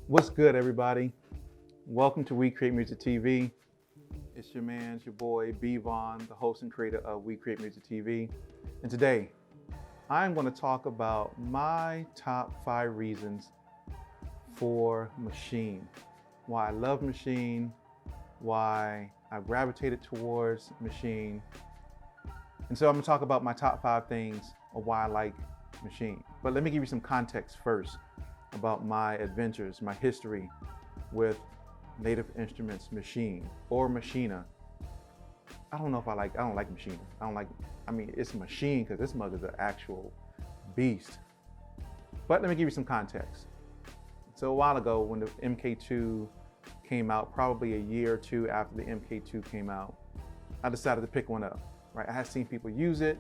What's good, everybody? Welcome to We Create Music TV. It's your man, it's your boy, B Vaughn, the host and creator of We Create Music TV. And today, I'm going to talk about my top 5 reasons for Maschine. Why I love Maschine, why I gravitated towards Maschine. And so I'm going to talk about my top 5 things of why I like Maschine. But let me give you some context first about my adventures, my history with Native Instruments Maschine or Maschine. I don't like Maschine. It's Maschine because this mug is an actual beast. But let me give you some context. So a while ago when the MK2 came out, probably a year or two after the MK2 came out, I decided to pick one up, right? I had seen people use it,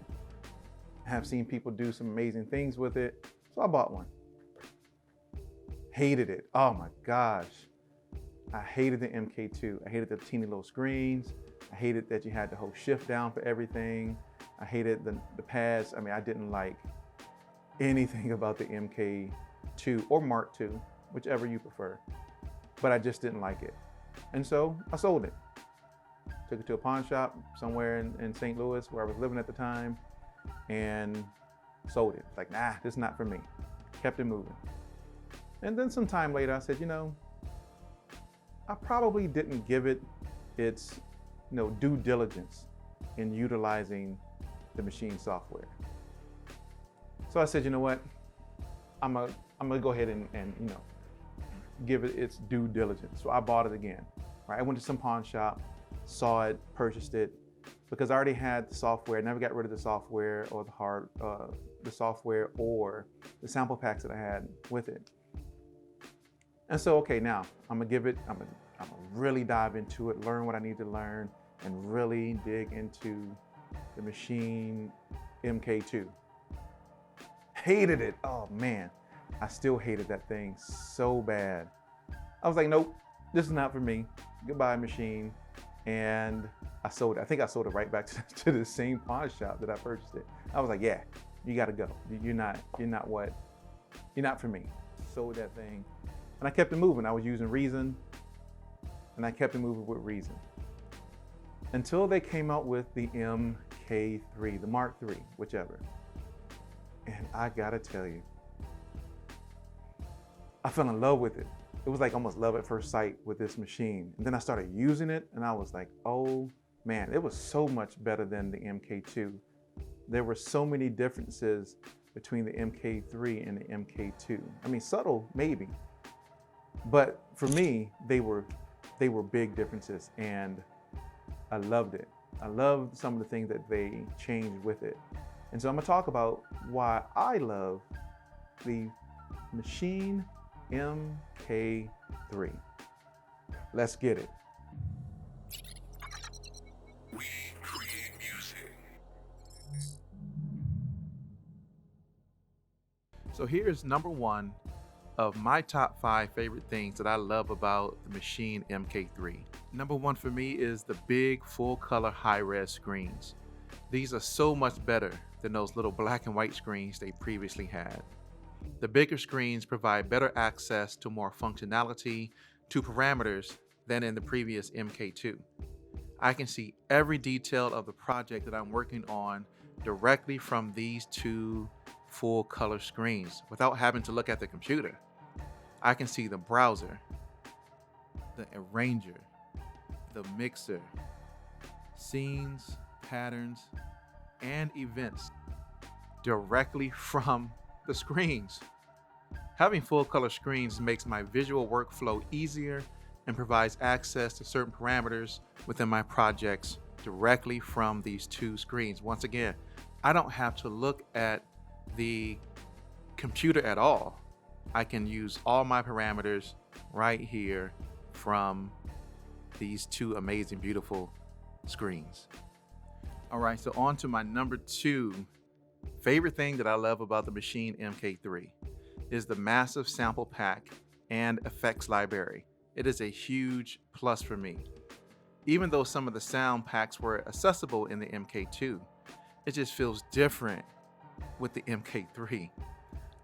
I have seen people do some amazing things with it, so I bought one. Hated it. Oh my gosh. I hated the MK2. I hated the teeny little screens. I hated that you had the whole shift down for everything. I hated the pads. I didn't like anything about the MK2 or Mark II, whichever you prefer. But I just didn't like it. And so I sold it. Took it to a pawn shop somewhere in St. Louis where I was living at the time and sold it. It's like, nah, this is not for me. Kept it moving. And then some time later, I said, I probably didn't give it its due diligence in utilizing the Maschine software. So I said, you know what? I'm gonna go ahead and give it its due diligence. So I bought it again. Right? I went to some pawn shop, saw it, purchased it, because I already had the software. Never got rid of the software or the software or the sample packs that I had with it. And so, okay, now I'm gonna really dive into it, learn what I need to learn, and really dig into the Maschine MK2. Hated it. Oh man, I still hated that thing so bad. I was like, nope, this is not for me. Goodbye, Maschine. And I sold it. I think I sold it right back to the same pawn shop that I purchased it. I was like, yeah, you gotta go. You're not for me. Sold that thing. And I kept it moving. I was using Reason, and I kept it moving with Reason. Until they came out with the MK3, the Mark III, whichever. And I gotta tell you, I fell in love with it. It was like almost love at first sight with this machine. And then I started using it, and I was like, oh man, it was so much better than the MK2. There were so many differences between the MK3 and the MK2. Subtle, maybe. But for me, they were big differences, and I loved it. I loved some of the things that they changed with it. And so I'm gonna talk about why I love the Maschine MK3. Let's get it. We create music. So here's number 1 of my top 5 favorite things that I love about the Maschine MK3. Number 1 for me is the big full color high-res screens. These are so much better than those little black and white screens they previously had. The bigger screens provide better access to more functionality to parameters than in the previous MK2. I can see every detail of the project that I'm working on directly from these two full color screens without having to look at the computer. I can see the browser, the arranger, the mixer, scenes, patterns, and events directly from the screens. Having full color screens makes my visual workflow easier and provides access to certain parameters within my projects directly from these two screens. Once again, I don't have to look at the computer at all. I can use all my parameters right here from these two amazing, beautiful screens. All right, so on to my number 2 favorite thing that I love about the Maschine MK3 is the massive sample pack and effects library. It is a huge plus for me. Even though some of the sound packs were accessible in the MK2, it just feels different with the MK3.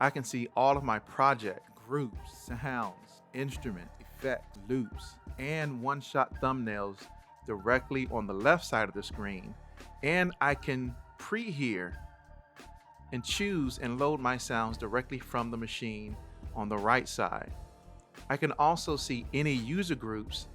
I can see all of my project, groups, sounds, instruments, effects, loops, and one-shot thumbnails directly on the left side of the screen, and I can pre-hear and choose and load my sounds directly from the machine on the right side. I can also see any user groups,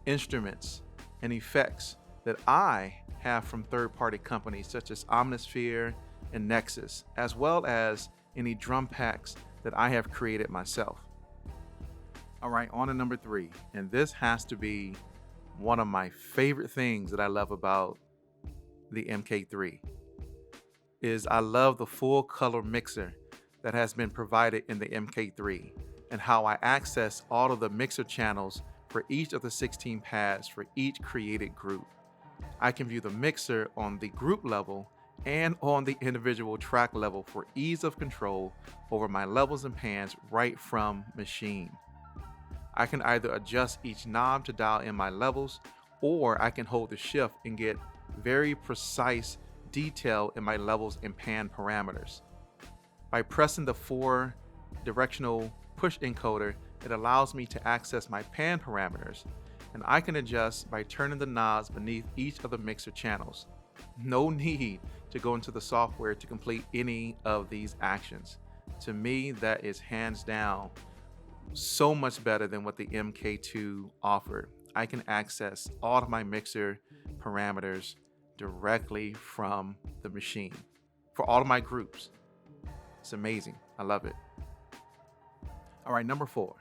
instruments, and effects that I have from third-party companies such as Omnisphere and Nexus, as well as any drum packs that I have created myself. All right, on to number 3, and this has to be one of my favorite things that I love about the MK3 is I love the full color mixer that has been provided in the MK3 and how I access all of the mixer channels for each of the 16 pads for each created group. I can view the mixer on the group level and on the individual track level for ease of control over my levels and pans right from Maschine. I can either adjust each knob to dial in my levels, or I can hold the shift and get very precise detail in my levels and pan parameters. By pressing the 4 directional push encoder, it allows me to access my pan parameters, and I can adjust by turning the knobs beneath each of the mixer channels. No need to go into the software to complete any of these actions. To me, that is hands down so much better than what the MK2 offered. I can access all of my mixer parameters directly from the machine for all of my groups. It's amazing. I love it. All right, number 4.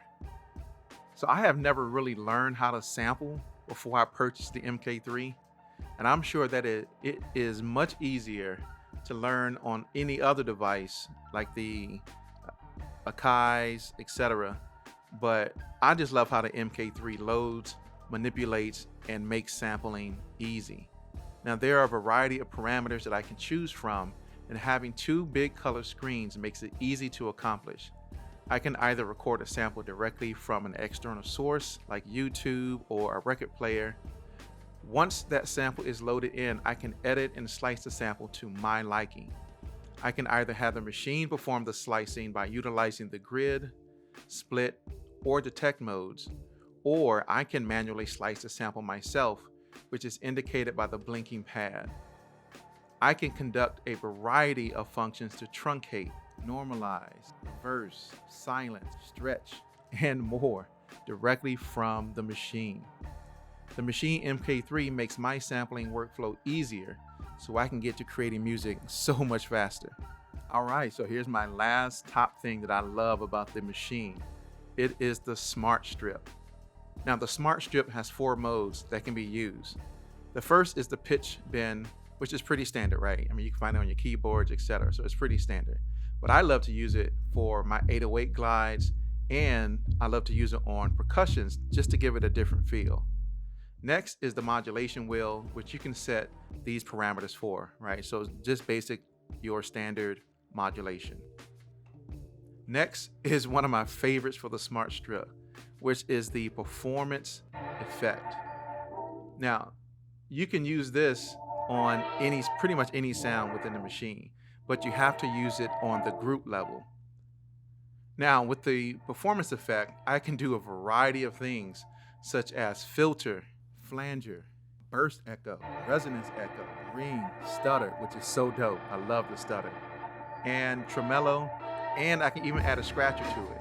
So I have never really learned how to sample before I purchased the MK3, and I'm sure that it is much easier to learn on any other device like the Akai's, etc. But I just love how the MK3 loads, manipulates, and makes sampling easy. Now, there are a variety of parameters that I can choose from, and having 2 big color screens makes it easy to accomplish. I can either record a sample directly from an external source like YouTube or a record player. Once that sample is loaded in, I can edit and slice the sample to my liking. I can either have the machine perform the slicing by utilizing the grid, split, or detect modes, or I can manually slice the sample myself, which is indicated by the blinking pad. I can conduct a variety of functions to truncate, normalize, reverse, silence, stretch, and more directly from the machine. The Maschine MK3 makes my sampling workflow easier, so I can get to creating music so much faster. All right, so here's my last top thing that I love about the machine. It is the Smart Strip. Now, the Smart Strip has 4 modes that can be used. The first is the pitch bend, which is pretty standard, right? I mean, you can find it on your keyboards, etc. So it's pretty standard. But I love to use it for my 808 glides, and I love to use it on percussions just to give it a different feel. Next is the modulation wheel, which you can set these parameters for, right? So just basic, your standard modulation. Next is one of my favorites for the Smart Strip, which is the performance effect. Now, you can use this on pretty much any sound within the machine, but you have to use it on the group level. Now, with the performance effect, I can do a variety of things such as filter, flanger, burst echo, resonance echo, ring, stutter, which is so dope. I love the stutter. And tremolo, and I can even add a scratcher to it.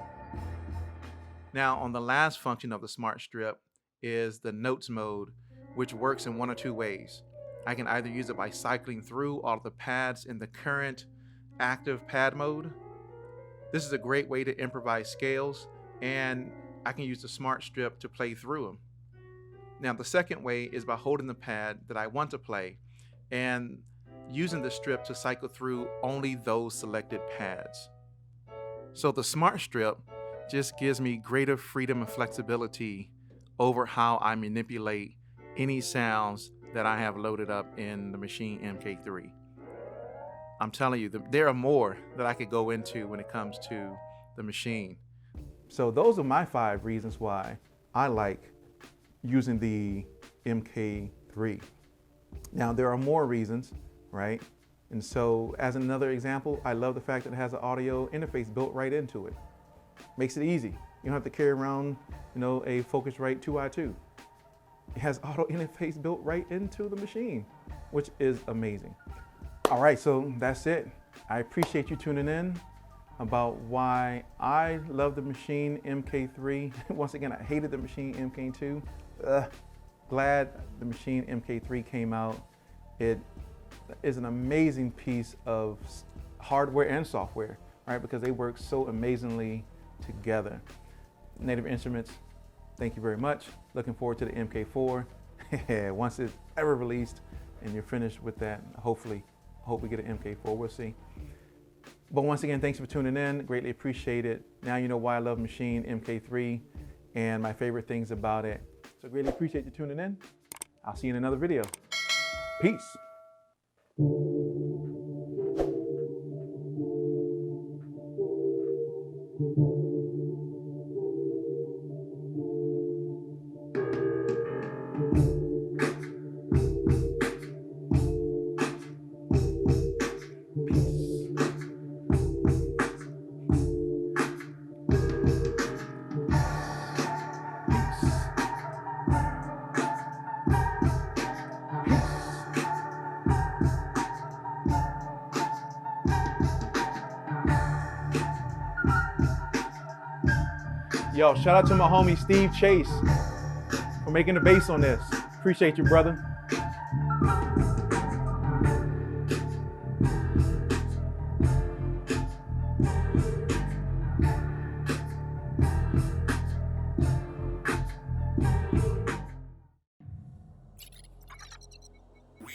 Now, on the last function of the Smart Strip is the notes mode, which works in one or two ways. I can either use it by cycling through all of the pads in the current active pad mode. This is a great way to improvise scales, and I can use the Smart Strip to play through them. Now, the second way is by holding the pad that I want to play and using the strip to cycle through only those selected pads. So the Smart Strip just gives me greater freedom and flexibility over how I manipulate any sounds that I have loaded up in the Maschine MK3. I'm telling you, there are more that I could go into when it comes to the Maschine. So those are my 5 reasons why I like using the MK3. Now, there are more reasons, right? And so as another example, I love the fact that it has an audio interface built right into it. Makes it easy. You don't have to carry around, a Focusrite 2i2. It has auto interface built right into the machine, which is amazing. All right, so that's it. I appreciate you tuning in about why I love the Maschine MK3. Once again, I hated the Maschine MK2. Glad the Maschine MK3 came out. It is an amazing piece of hardware and software, right? Because they work so amazingly together. Native Instruments, thank you very much. Looking forward to the MK4. Once it's ever released and you're finished with that, hopefully, hope we get an MK4, we'll see. But once again, thanks for tuning in, greatly appreciate it. Now you know why I love Maschine MK3 and my favorite things about it. So greatly appreciate you tuning in. I'll see you in another video. Peace. Yo, shout out to my homie Steve Chase for making the bass on this. Appreciate you, brother. We